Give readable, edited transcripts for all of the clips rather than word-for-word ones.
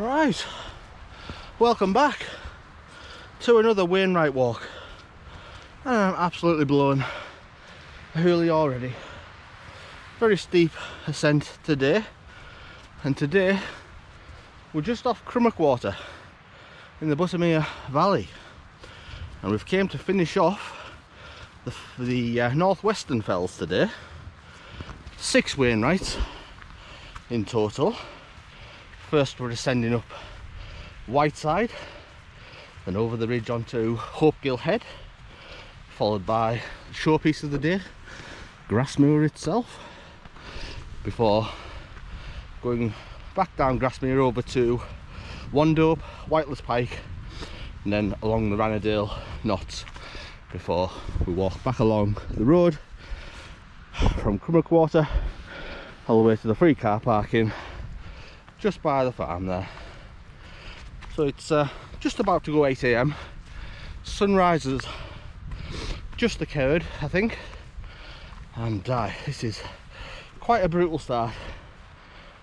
Right, welcome back to another Wainwright Walk, and I'm absolutely blown early already. Very steep ascent today, and today we're just off Crummock Water in the Buttermere Valley, and we've came to finish off the northwestern fells today. 6 Wainwrights in total. First we're ascending up Whiteside, then over the ridge onto Hopegill Head, followed by the showpiece of the day, Grasmoor itself, before going back down Grasmoor over to Wandope, Whiteless Pike, and then along the Rannerdale knots before we walk back along the road from Crummock Water all the way to the free car parking just by the farm there. So it's just about to go 8 AM. Sunrise has just occurred, I think, and this is quite a brutal start.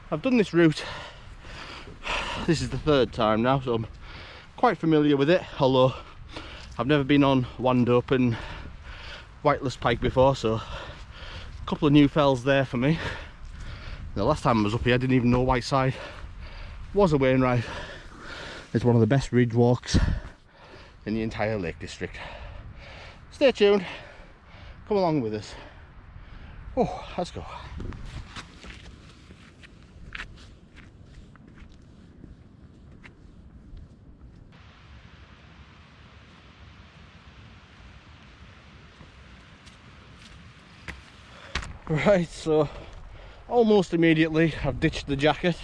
I've done this route, this is the 3rd time now, so I'm quite familiar with it, although I've never been on Wandope and Whiteless Pike before, so a couple of new fells there for me. The last time I was up here I didn't even know Whiteside was a Wainwright. It's one of the best ridge walks in the entire Lake District. Stay tuned, come along with us. Oh, let's go. Right, so almost immediately I've ditched the jacket.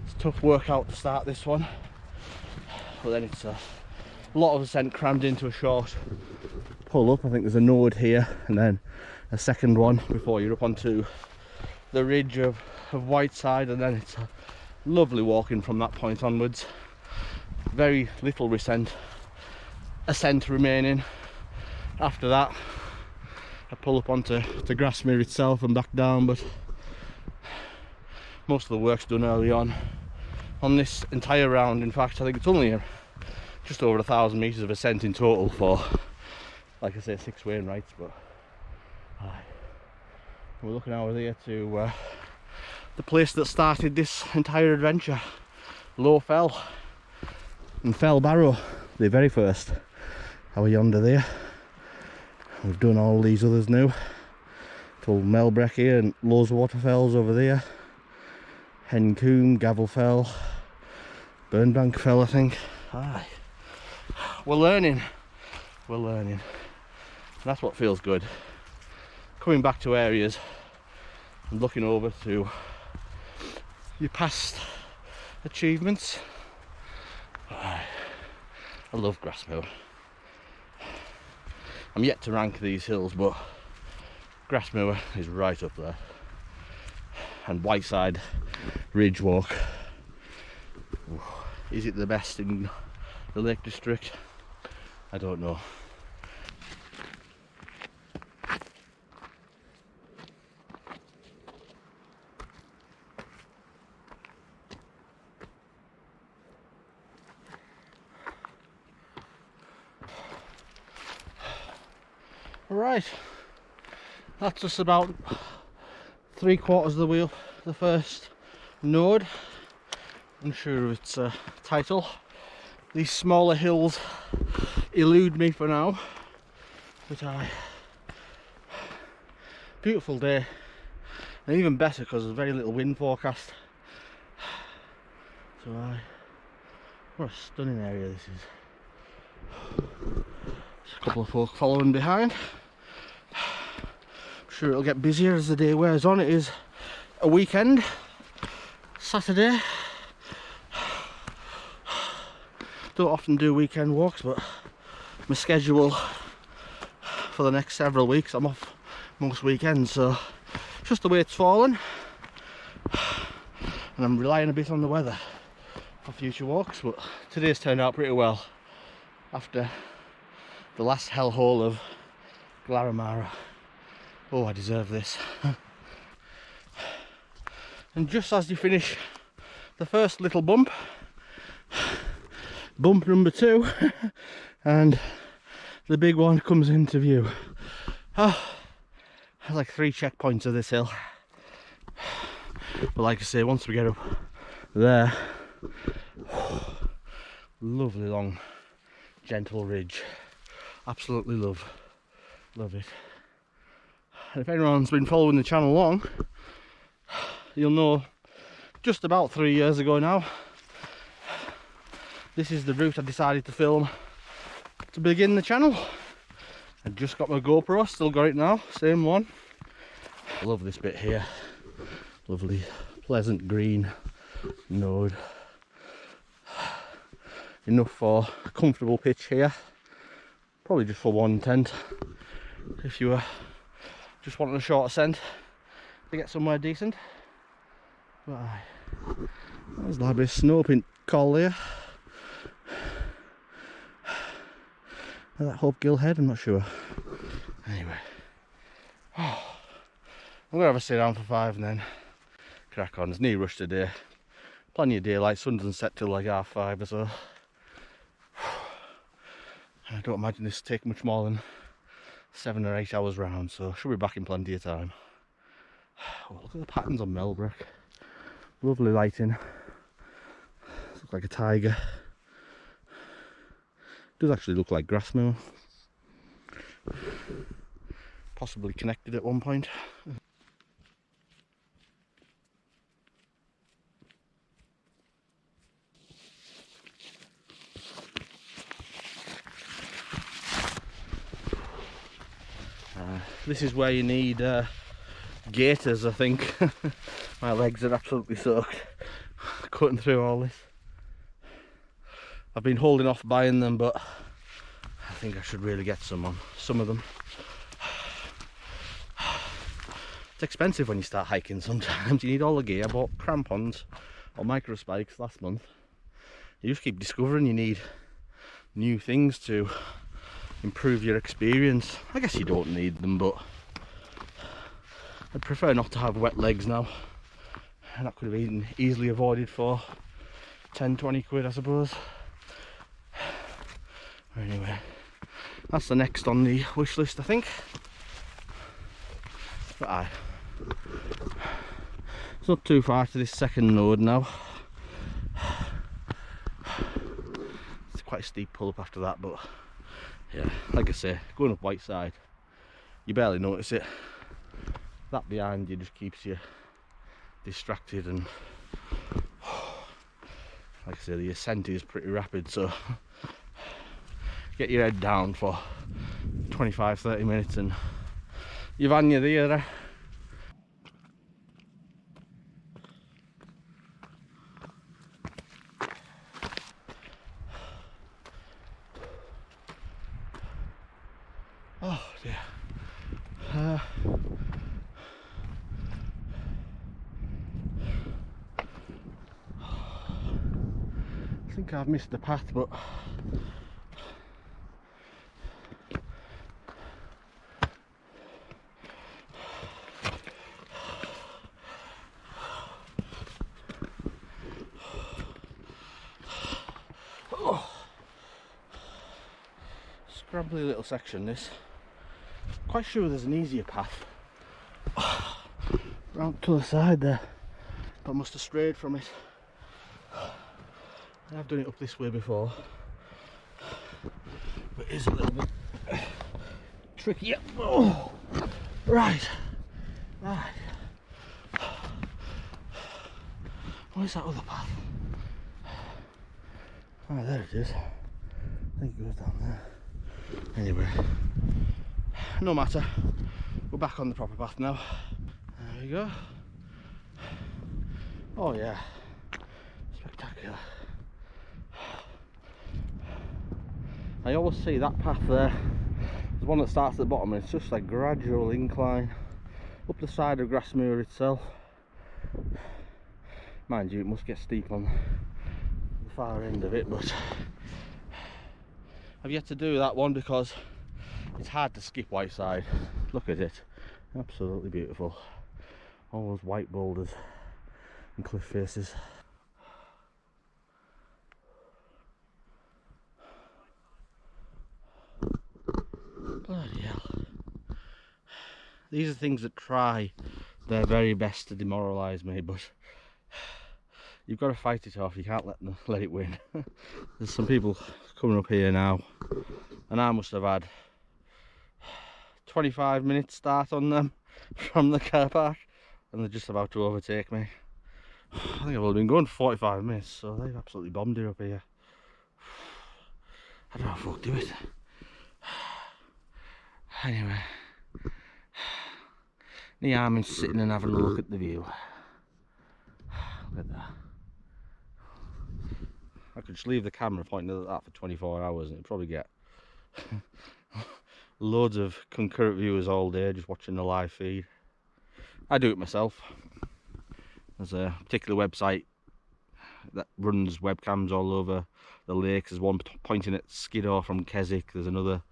It's a tough workout to start this one, but then it's a lot of ascent crammed into a short pull up. I think there's a node here and then a second one before you're up onto the ridge of Whiteside, and then it's a lovely walking from that point onwards. Very little ascent remaining after that. I pull up onto Grasmoor itself and back down, but most of the work's done early on this entire round. In fact, I think it's only just over 1,000 metres of ascent in total for, like I say, 6 Wainwrights. But we're looking over there to the place that started this entire adventure, Low Fell and Fell Barrow, the very first. Over yonder there. We've done all these others now. Till Melbreck here and Lowswater Fells over there. Hencoombe, Gavel Fell, Burnbank Fell, I think. Aye. We're learning. And that's what feels good. Coming back to areas and looking over to your past achievements. Aye. I love Grasmoor. I'm yet to rank these hills, but Grasmoor is right up there. And Whiteside Ridge Walk. Is it the best in the Lake District? I don't know. Right, that's just about 3/4 of the way up the first node. Unsure of its title. These smaller hills elude me for now, but beautiful day, and even better because there's very little wind forecast. So what a stunning area this is. A couple of folk following behind. I'm sure it'll get busier as the day wears on. It is a weekend, Saturday. Don't often do weekend walks, but my schedule for the next several weeks, I'm off most weekends, so just the way it's fallen. And I'm relying a bit on the weather for future walks, but today's turned out pretty well after the last hellhole of Glaramara. Oh, I deserve this. And just as you finish the first little bump, bump number 2, and the big one comes into view. Oh, there's like 3 checkpoints of this hill, but like I say, once we get up there, lovely long gentle ridge, absolutely love it. And if anyone's been following the channel long, you'll know just about 3 years ago now, this is the route I decided to film to begin the channel. I just got my GoPro, still got it now, same one. I love this bit here, lovely pleasant green node. Enough for a comfortable pitch here, probably just for one tent if you were just wanting a short ascent to get somewhere decent. But aye, there's like a bit of snow pin call there. Is that Hopegill Head? I'm not sure. Anyway, I'm gonna have a sit down for 5 and then crack on. There's no rush today, plenty of daylight, sun doesn't set till like 5:30 or so. I don't imagine this will take much more than 7 or 8 hours round, so should be back in plenty of time. Oh, look at the patterns on Melbrook. Lovely lighting. Looks like a tiger. Does actually look like Grasmoor. Possibly connected at one point. This is where you need gaiters, I think. My legs are absolutely soaked cutting through all this. I've been holding off buying them, but I think I should really get some of them. It's expensive when you start hiking sometimes. You need all the gear. I bought crampons or micro spikes last month. You just keep discovering you need new things to improve your experience. I guess you don't need them, but I'd prefer not to have wet legs now. And that could have been easily avoided for 10-20 quid, I suppose. Anyway, that's the next on the wish list, I think. But aye, it's not too far to this second node now. It's quite a steep pull up after that, but yeah, like I say, going up Whiteside, you barely notice it. That behind you just keeps you distracted, and like I say, the ascent is pretty rapid, so get your head down for 25-30 minutes and you've on you there. Oh dear. I think I've missed the path, but scrabbly little section this. Quite sure there's an easier path round to the side there, but I must have strayed from it. I've done it up this way before, but it is a little bit tricky. Oh, right. Where's that other path? Oh, there it is. I think it goes down there. Anyway, no matter, we're back on the proper path now. There we go. Oh yeah, spectacular. I always see that path there. There's one that starts at the bottom and it's just a gradual incline up the side of Grasmoor itself. Mind you, it must get steep on the far end of it, but I've yet to do that one because it's hard to skip Whiteside. Look at it, absolutely beautiful. All those white boulders and cliff faces. These are things that try their very best to demoralise me, but you've got to fight it off. You can't let it win. There's some people coming up here now, and I must have had 25 minutes start on them from the car park, and they're just about to overtake me. I think I've only been going for 45 minutes, so they've absolutely bombed it up here. I don't know if I'll do it. Anyway, Niam's sitting and having a look at the view. Look at that. I could just leave the camera pointing at that for 24 hours and it'd probably get loads of concurrent viewers all day just watching the live feed. I do it myself. There's a particular website that runs webcams all over the lake. There's one pointing at Skiddaw from Keswick. There's another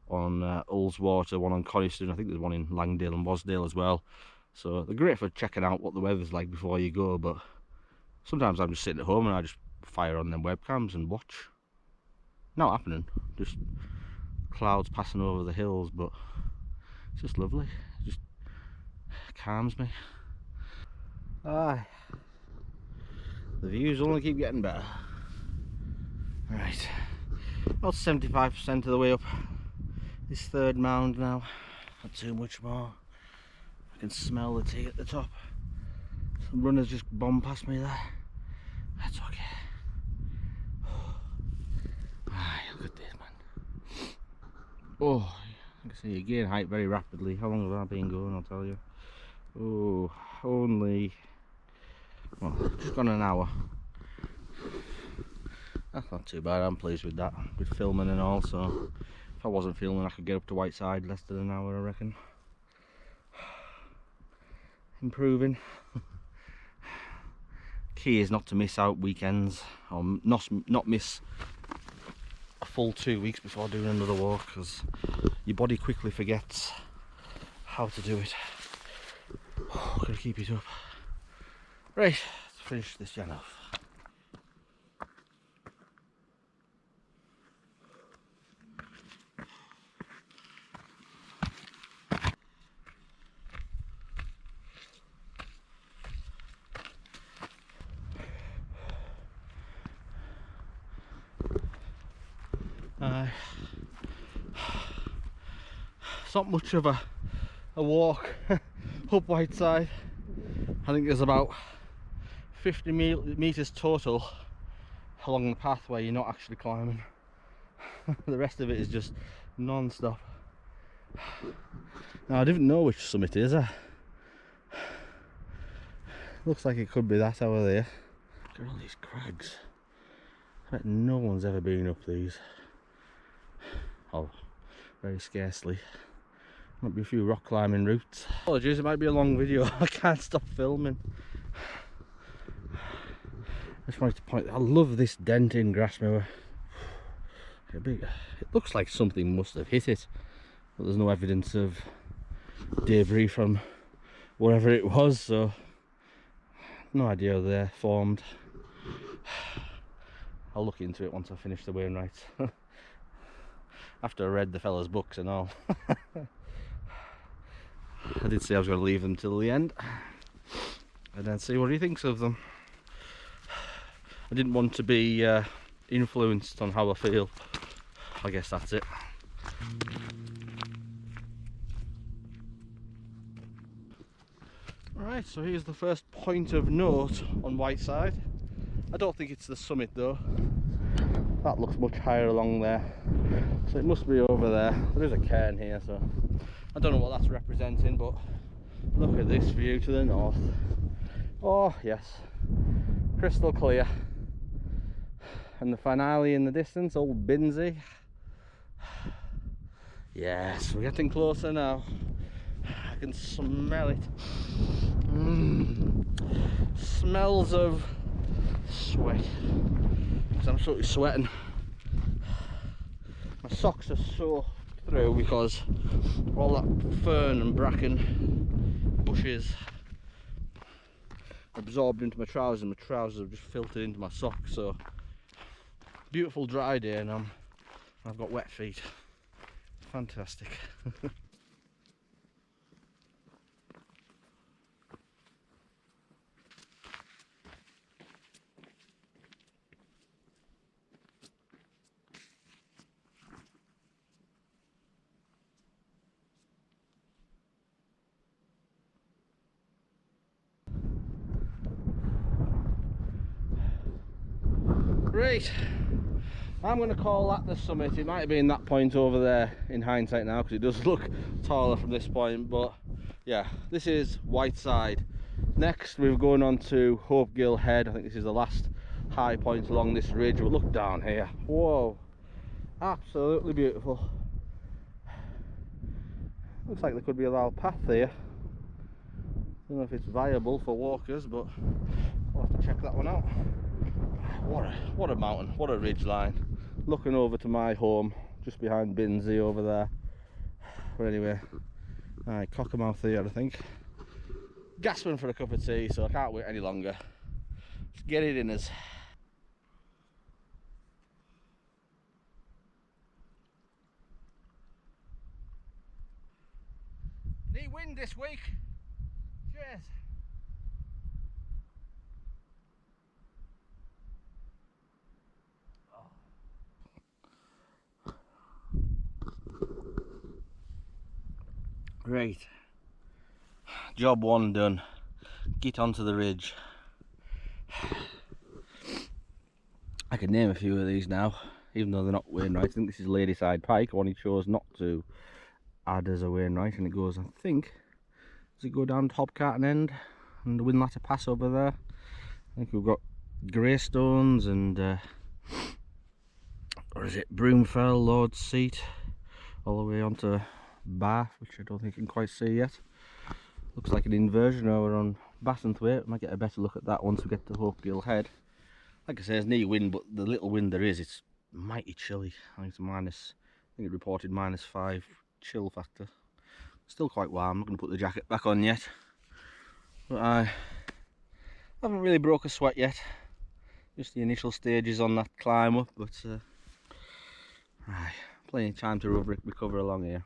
on Ullswater, one on Coniston. I think there's one in Langdale and Wasdale as well. So they're great for checking out what the weather's like before you go, but sometimes I'm just sitting at home and I just fire on them webcams and watch. Not happening, just clouds passing over the hills, but it's just lovely. It just calms me. Aye, the views only keep getting better. Right, about 75% of the way up this third mound now. Not too much more. I can smell the tea at the top. Some runners just bombed past me there. That's okay. Aye, look at this, man. Oh, I can see you gain height very rapidly. How long have I been going, I'll tell you. Oh, only, well, just gone an hour. That's not too bad. I'm pleased with that, with filming and all. So if I wasn't filming I could get up to Whiteside less than an hour, I reckon. Improving. Key is not to miss out weekends, or not miss a full 2 weeks before doing another walk, because your body quickly forgets how to do it. Gotta keep it up. Right, let's finish this Cian off. It's not much of a walk up Whiteside. I think there's about 50 metres total along the path where you're not actually climbing. The rest of it is just non-stop. Now I didn't know which summit it is. Looks like it could be that over there. Look at all these crags. I bet no one's ever been up these. Oh, very scarcely. Might be a few rock climbing routes. Apologies, it might be a long video. I can't stop filming. I just wanted to point out, I love this dent in Grasmoor. It looks like something must have hit it, but there's no evidence of debris from wherever it was, so no idea how they're formed. I'll look into it once I finish the Wainwrights. After I read the fella's books and all. I did say I was going to leave them till the end and then see what he thinks of them. I didn't want to be influenced on how I feel. I guess that's it. Right, so here's the first point of note on Whiteside. I don't think it's the summit though. That looks much higher along there, so it must be over there. There is a cairn here, so I don't know what that's representing, but look at this view to the north. Oh yes, crystal clear. And the finale in the distance, old Binsey. Yes, we're getting closer now. I can smell it. Smells of sweat. Because I'm absolutely sweating. My socks are so through because all that fern and bracken bushes absorbed into my trousers, and my trousers have just filtered into my socks. So beautiful dry day, and I've got wet feet. Fantastic. Right, I'm going to call that the summit. It might have been that point over there in hindsight now, because it does look taller from this point, but yeah, this is Whiteside. Next we're going on to Hopegill Head. I think this is the last high point along this ridge, but look down here. Whoa, absolutely beautiful. Looks like there could be a little path here. Don't know if it's viable for walkers, but I'll have to check that one out. What a mountain, what a ridge line. Looking over to my home, just behind Binsey over there. But anyway, alright, Cockermouth here I think. Gasping for a cup of tea, so I can't wait any longer. Let's get it in us. Need wind this week. Cheers. Right, job one done. Get onto the ridge. I can name a few of these now, even though they're not Wainwright. I think this is Ladyside Pike, one he chose not to add as a Wainwright, and it goes, I think, does it go down to Hobcarton End and the Windlatter Pass over there? I think we've got Greystones and or is it Broomfell, Lord's Seat, all the way onto Bath, which I don't think you can quite see yet. Looks like an inversion over on Bassenthwaite. Might get a better look at that once we get to Hopegill Head. Like I say, there's no wind, but the little wind there is, it's mighty chilly. I think it's minus, I think it reported -5 chill factor. Still quite warm. I'm not going to put the jacket back on yet, but I haven't really broke a sweat yet. Just the initial stages on that climb up, but plenty of time to recover along here,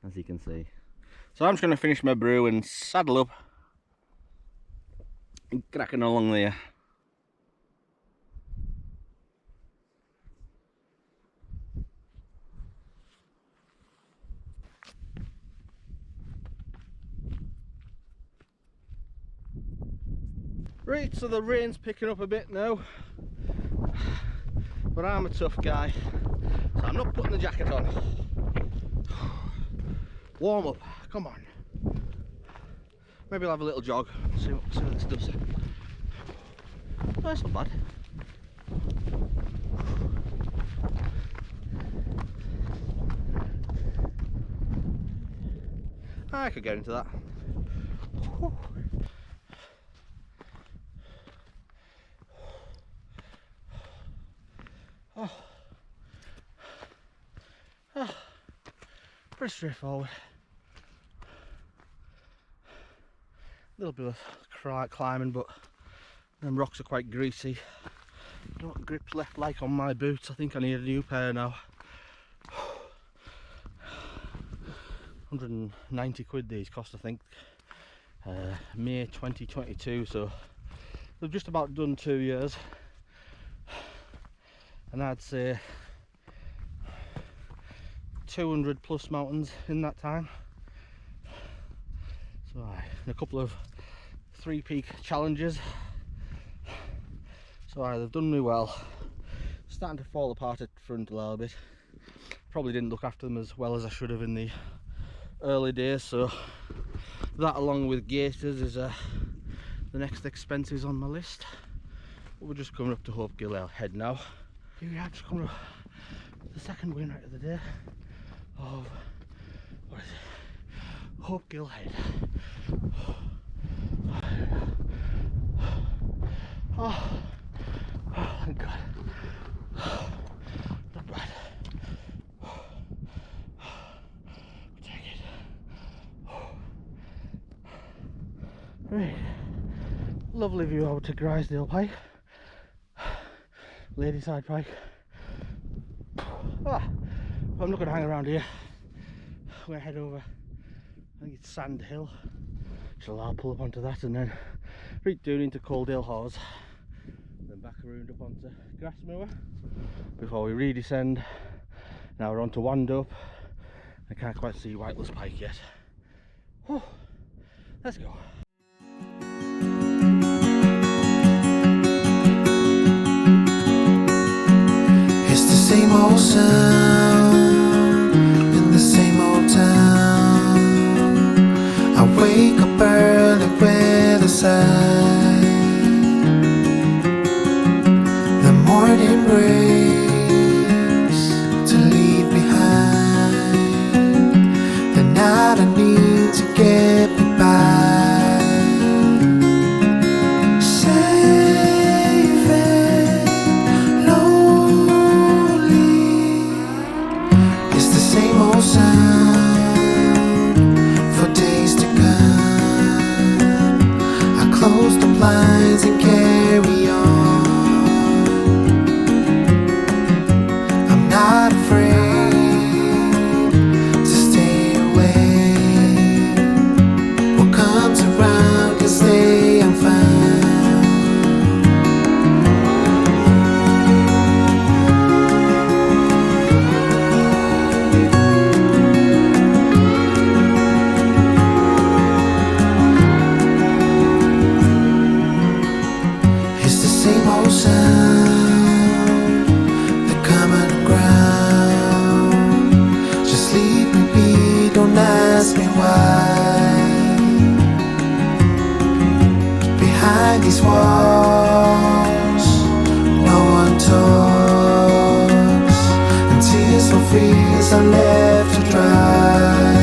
as you can see. So I'm just going to finish my brew and saddle up and cracking along there. Right, so the rain's picking up a bit now, but I'm a tough guy, so I'm not putting the jacket on. Warm up, come on. Maybe I'll have a little jog, see what this does. Oh, that's not bad. I could get into that. Pretty straightforward. A little bit of climbing, but them rocks are quite greasy. I don't have grips left like on my boots. I think I need a new pair now. 190 quid these cost, I think. May 2022, so they've just about done 2 years. And I'd say 200 plus mountains in that time. So and a couple of 3-peak challenges. So they've done me well. Starting to fall apart at front a little bit. Probably didn't look after them as well as I should have in the early days, so that along with gaiters is the next expenses on my list. But we're just coming up to Hopegill Head now. Here we are, just coming up the second Wainwright of the day of, what is it, Hopegill Head. Oh, thank God. Not bad. We'll take it. Right. Lovely view over to Gradual Pike. Ladyside Pike. I'm not going to hang around here. We're going to head over, I think it's Sand Hill. So I'll pull up onto that and then right down into Coaldale Hawes. Then back around up onto Grasmoor before we redescend. Now we're onto Wandope. I can't quite see Whiteless Pike yet. Whew. Let's go. same old sound in the same old town. I wake up early with a sigh. The morning breaks to leave behind the night I need to get me by. Close the blinds and carry on. I'm not afraid to stay away. What comes around can stay, I'm fine. Same old sound, the common ground. Just leave me be, don't ask me why. Behind these walls, no one talks, and tears for fears are left to dry.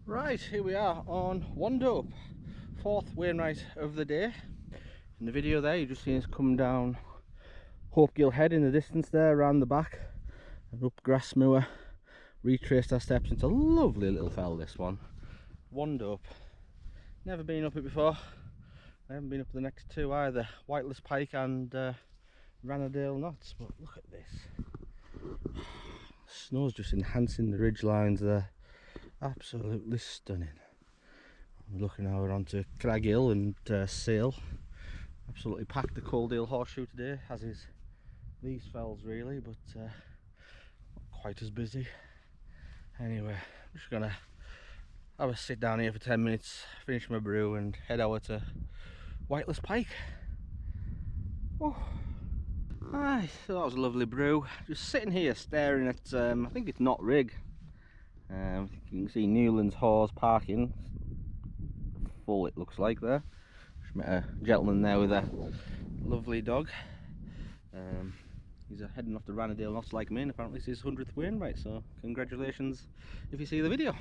Right, here we are on Wandope, fourth Wainwright of the day. In the video there you just seen us come down Hopegill Head in the distance there, around the back and up Grasmoor, retraced our steps into a lovely little fell, this one. Wandope, never been up it before. I haven't been up the next two either, Whiteless Pike and Rannerdale knots, but look at this. Snow's just enhancing the ridge lines there. Absolutely stunning. I'm looking now, we're onto Gradual and Sail. Absolutely packed the Coaldale Horseshoe today, as is these fells really, but not quite as busy. Anyway, I'm just gonna have a sit down here for 10 minutes, finish my brew and head over to Whiteless Pike. Oh. Aye, so that was a lovely brew. Just sitting here staring at, I think it's Knot Rig. You can see Newland's Hawes parking, full it looks like there. Just met a gentleman there with a lovely dog. He's heading off to Rannerdale knots like me, and apparently it's his 100th Wainwright, so congratulations if you see the video.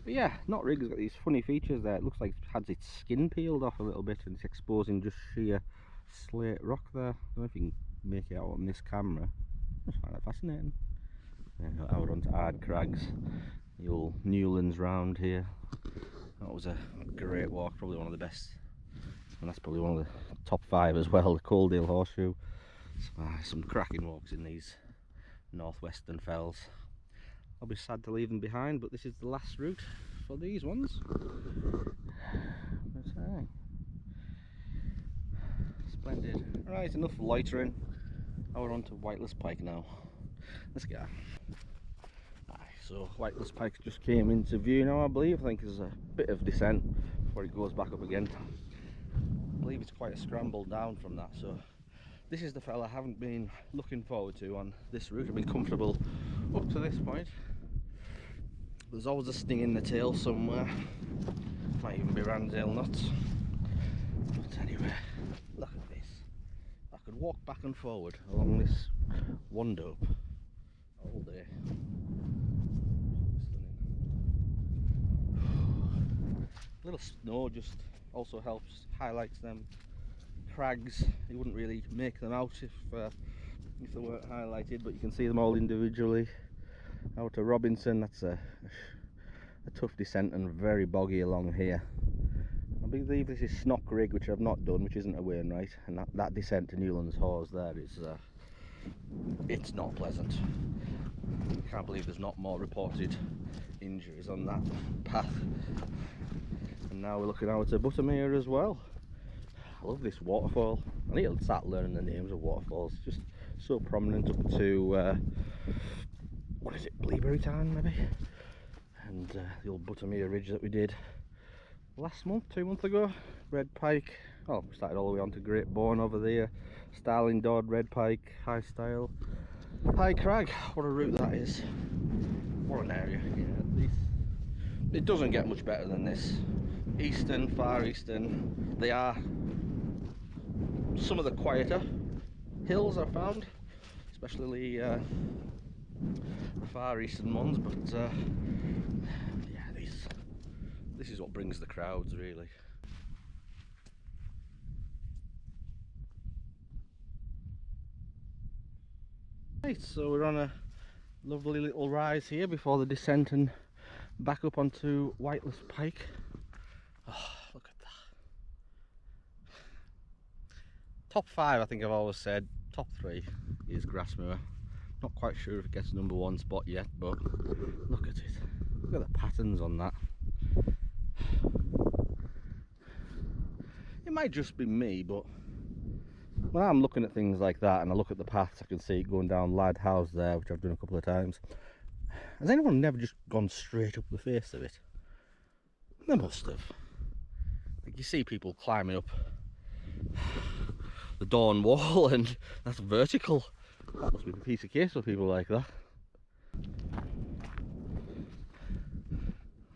But yeah, Knot Rig's got these funny features there. It looks like it has its skin peeled off a little bit and it's exposing just sheer slate rock there. I don't know if you can make it out on this camera. I just find that fascinating. Out onto Ard Crags, the old Newlands round here. That was a great walk, probably one of the best, and that's probably one of the top 5 as well, the Coaldale Horseshoe. So, some cracking walks in these northwestern fells. I'll be sad to leave them behind, but this is the last route for these ones. But, splendid. Right, enough loitering. Now we're on to Whiteless Pike now. Let's go. So Whiteless Pike just came into view now, I believe. I think there's a bit of descent before it goes back up again. I believe it's quite a scramble down from that, so this is the fella I haven't been looking forward to on this route. I've been comfortable up to this point, There's always a sting in the tail somewhere. Might even be Rannerdale nuts. But anyway, look at this. I could walk back and forward along this Wandope all day. Stunning. A little snow just also helps, highlights them crags. You wouldn't really make them out if they weren't highlighted, but you can see them all individually. Out to Robinson, that's a tough descent and very boggy along here. I believe this is Snock Rig, which I've not done, which isn't a Wainwright, and that descent to Newlands Hawes there is it's not pleasant. I can't believe there's not more reported injuries on that path. And now we're looking out to Buttermere as well. I love this waterfall. I need to start learning the names of waterfalls. It's just so prominent up to what is it, Bleaberry Tarn maybe? And the old Buttermere Ridge that we did last month, 2 months ago. Red Pike. Oh, we started all the way on to Great Bourne over there. Starling Dodd, Red Pike, High Style, High Crag. What a route that is. What an area. Yeah, it doesn't get much better than this. Eastern, Far Eastern, they are some of the quieter hills I've found, especially the Far Eastern ones, but yeah, this is what brings the crowds really. Right, so we're on a lovely little rise here before the descent and back up onto Whiteless Pike. Oh, look at that. Top 5, I think I've always said. Top 3 is Grasmoor. Not quite sure if it gets #1 spot yet, but look at it. Look at the patterns on that. It might just be me, but when I'm looking at things like that and I look at the paths, I can see it going down Lad House there, which I've done a couple of times. Has anyone never just gone straight up the face of it? They must have. Like, you see people climbing up the Dawn Wall and that's vertical. That must be a piece of cake for people like that.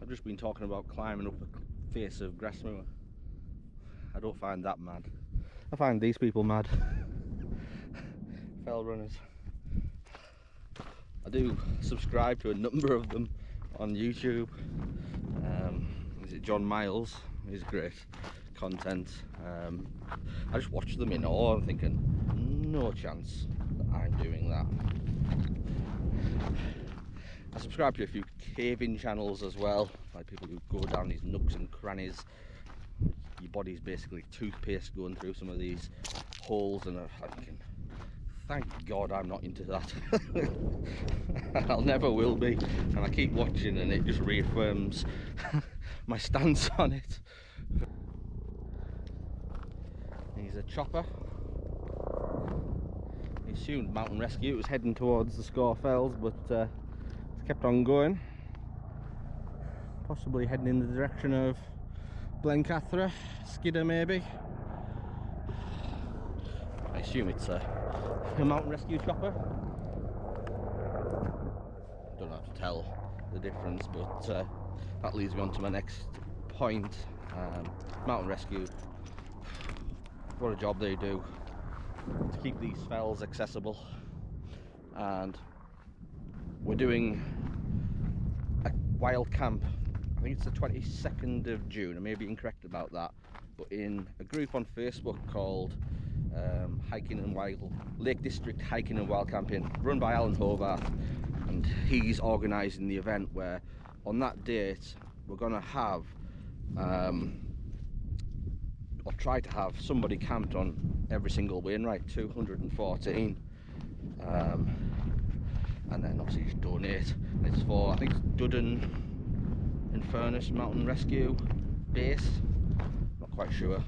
I've just been talking about climbing up the face of Grasmoor. I don't find that mad. I find these people mad. Fell runners. I do subscribe to a number of them on YouTube. Is it John Miles? He's great content. I just watch them in awe. I'm thinking, no chance that I'm doing that. I subscribe to a few caving channels as well, like people who go down these nooks and crannies. Your body's basically toothpaste going through some of these holes, and I'm thinking, thank God I'm not into that. I'll never will be, and I keep watching and it just reaffirms my stance on it. He's a chopper. He assumed mountain rescue. It was heading towards the Score Fells, but it's kept on going. Possibly heading in the direction of Blencathra, Skidder maybe. I assume it's a mountain rescue chopper. Don't have to tell the difference, but that leads me on to my next point. Mountain rescue, what a job they do to keep these fells accessible. And we're doing a wild camp. I think it's the 22nd of June. I may be incorrect about that, but in a group on Facebook called Hiking and Wild Lake District Hiking and Wild Camping, run by Alan Hobart, and he's organising the event where on that date we're going to have or try to have somebody camped on every single Wainwright, 214, and then obviously just donate. It's for, I think it's Dudden Furnace Mountain Rescue Base, not quite sure.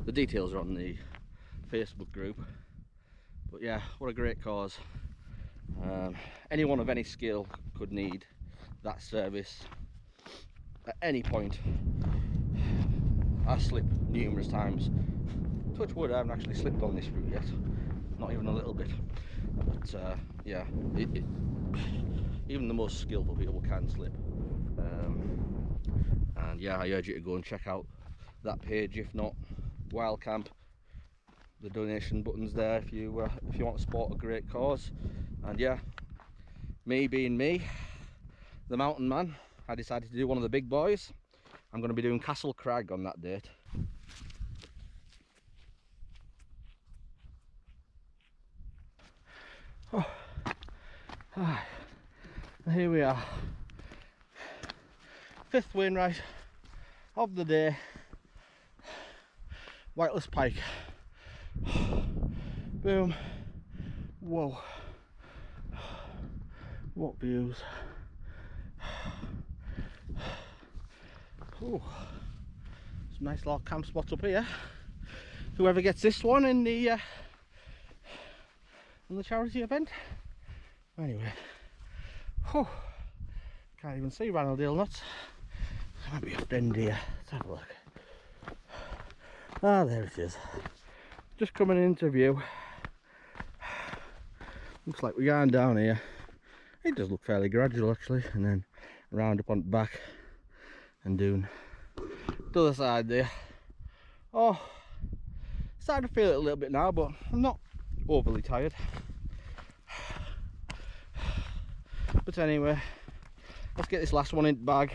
The details are on the Facebook group, but yeah, what a great cause. Anyone of any skill could need that service at any point. I slipped numerous times. Touch wood, I haven't actually slipped on this route yet, not even a little bit, but yeah, even the most skillful people can slip. And yeah, I urge you to go and check out that page. If not, Wild Camp, the donation button's there if you want to support a great cause. And yeah, me being me, the mountain man, I decided to do one of the big boys. I'm going to be doing Castle Crag on that date. Oh. Ah. And here we are, 5th Wainwright of the day, Whiteless Pike. Boom. Whoa. What views. Oh, some nice little camp spots up here. Whoever gets this one in the charity event. Anyway, oh, can't even see Rannerdale nuts. I might be up end here. Let's have a look. Ah, there it is. Just coming into view. Looks like we're going down here. It does look fairly gradual actually, and then round up on the back and doing the other side there. Oh, starting to feel it a little bit now, but I'm not overly tired. But anyway, let's get this last one in the bag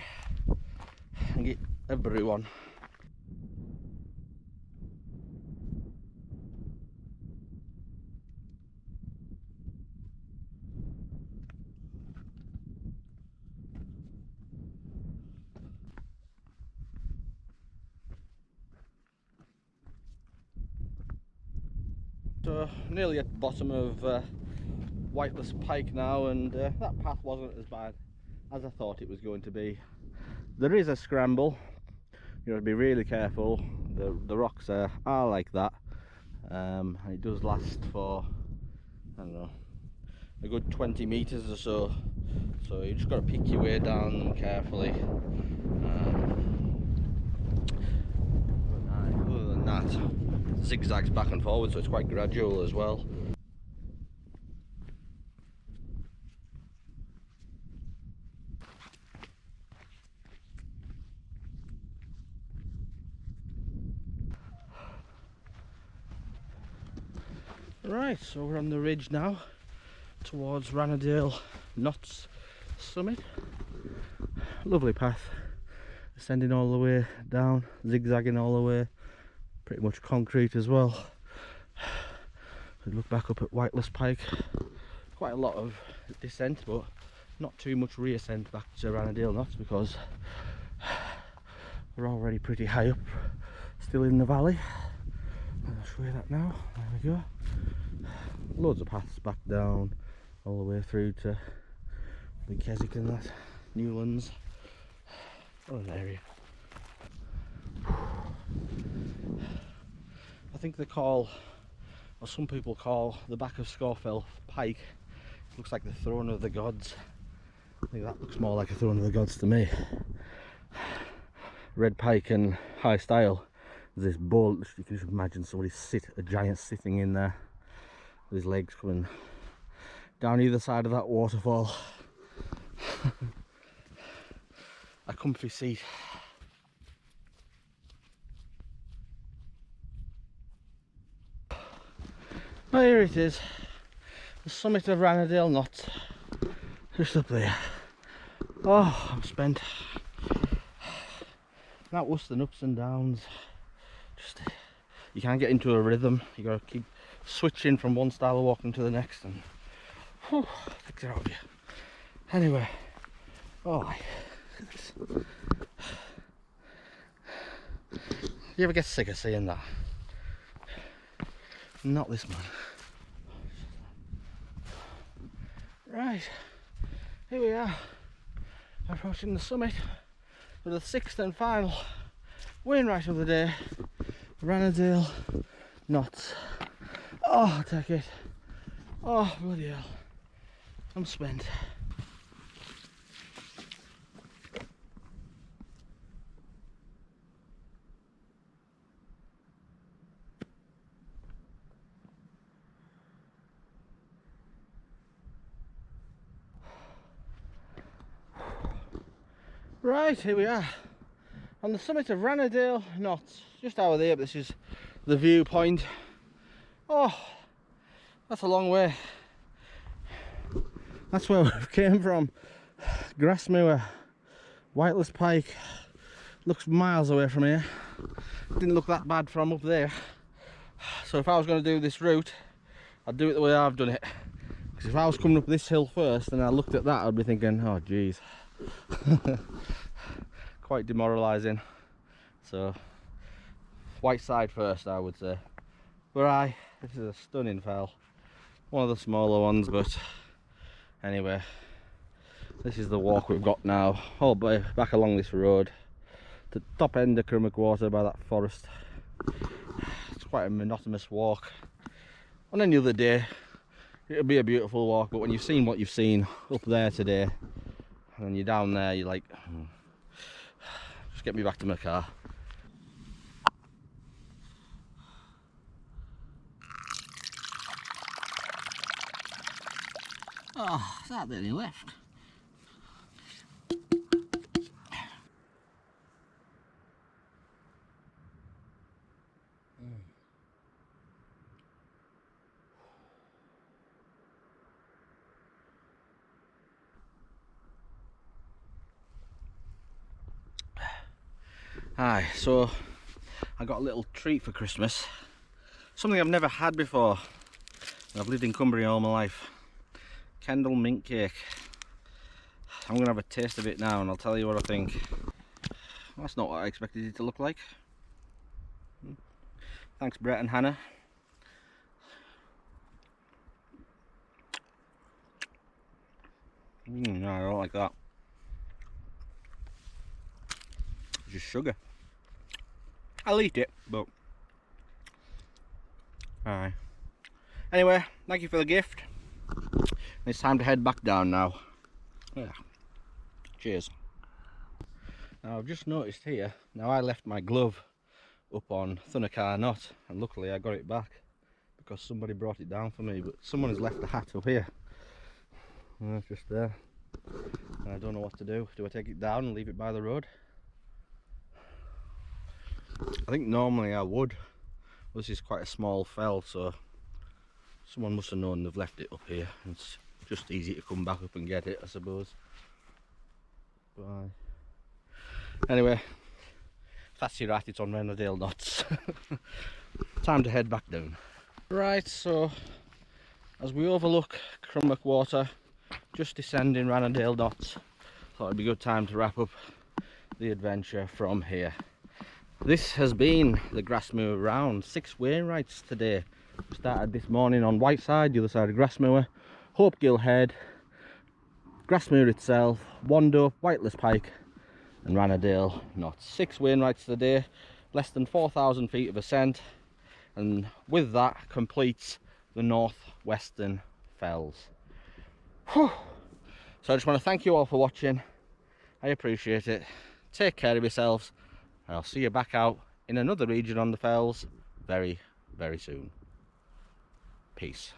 and get a brew on. So nearly at the bottom of Whiteless Pike now, and that path wasn't as bad as I thought it was going to be. There is a scramble, you have to be really careful. The rocks are like that, and it does last for, I don't know, a good 20 meters or so, so you just got to pick your way down them carefully. But other than that, zigzags back and forward, so it's quite gradual as well. Right, so we're on the ridge now towards Rannerdale Knots summit. Lovely path, ascending all the way down, zigzagging all the way, pretty much concrete as well. We look back up at Whiteless Pike, quite a lot of descent but not too much reascent back to Rannerdale Knots because we're already pretty high up, still in the valley. I'll show you that now. There we go. Loads of paths back down all the way through to the Keswick and that, Newlands. What an area. I think they call, or some people call, the back of Scawfell Pike, it looks like the throne of the gods. I think that looks more like a throne of the gods to me. Red Pike and High Style, there's this bowl, you can just imagine somebody a giant sitting in there with his legs coming down either side of that waterfall. A comfy seat. Well, here it is, the summit of Rannerdale Knots, just up there. Oh, I'm spent. That was the ups and downs. Just, you can't get into a rhythm, you gotta keep switching from one style of walking to the next, and whew, takes it out of you. Anyway, oh, look at this. You ever get sick of seeing that? Not this man. Right, here we are, approaching the summit for the 6th and final Wainwright of the day, Rannerdale Knots. Oh, I'll take it. Oh, bloody hell. I'm spent. Right, here we are on the summit of Rannerdale Knots, just over there. This is the viewpoint. Oh, that's a long way. That's where we came from. Grasmoor, Whiteless Pike. Looks miles away from here. Didn't look that bad from up there. So if I was going to do this route, I'd do it the way I've done it. Because if I was coming up this hill first and I looked at that, I'd be thinking, oh geez. Quite demoralising. So Whiteside first, I would say. But this is a stunning fell. One of the smaller ones, but anyway, this is the walk we've got now. All back along this road. The top end of Crummock Water by that forest. It's quite a monotonous walk. On any other day, it'll be a beautiful walk, but when you've seen what you've seen up there today, and you're down there, you're like, just get me back to my car. Oh, is that there he left? Hi, so I got a little treat for Christmas. Something I've never had before. I've lived in Cumbria all my life. Kendal mint cake. I'm going to have a taste of it now and I'll tell you what I think. That's not what I expected it to look like. Thanks Brett and Hannah. No, I don't like that. It's just sugar. I'll eat it, but aye. Anyway, thank you for the gift. It's time to head back down now. Yeah. Cheers. Now I've just noticed here, now I left my glove up on Thundercar Knot and luckily I got it back because somebody brought it down for me, but someone has left the hat up here. And it's just there. And I don't know what to do. Do I take it down and leave it by the road? I think normally I would. This is quite a small fell, so someone must have known they've left it up here. It's just easy to come back up and get it, I suppose. But anyway, if that's your right, it's on Rannerdale Knots. Time to head back down. Right, so as we overlook Crummock Water, just descending Rannerdale Knots, thought it'd be a good time to wrap up the adventure from here. This has been the Grasmoor round. 6 Wainwrights today. We started this morning on Whiteside, the other side of Grasmoor, Hopegill Head, Grasmoor itself, Wandope, Whiteless Pike and Rannerdale Knots. 6 Wainwrights today, less than 4,000 feet of ascent, and with that completes the northwestern fells. Whew. So I just want to thank you all for watching. I appreciate it. Take care of yourselves. And I'll see you back out in another region on the fells very, very soon. Peace.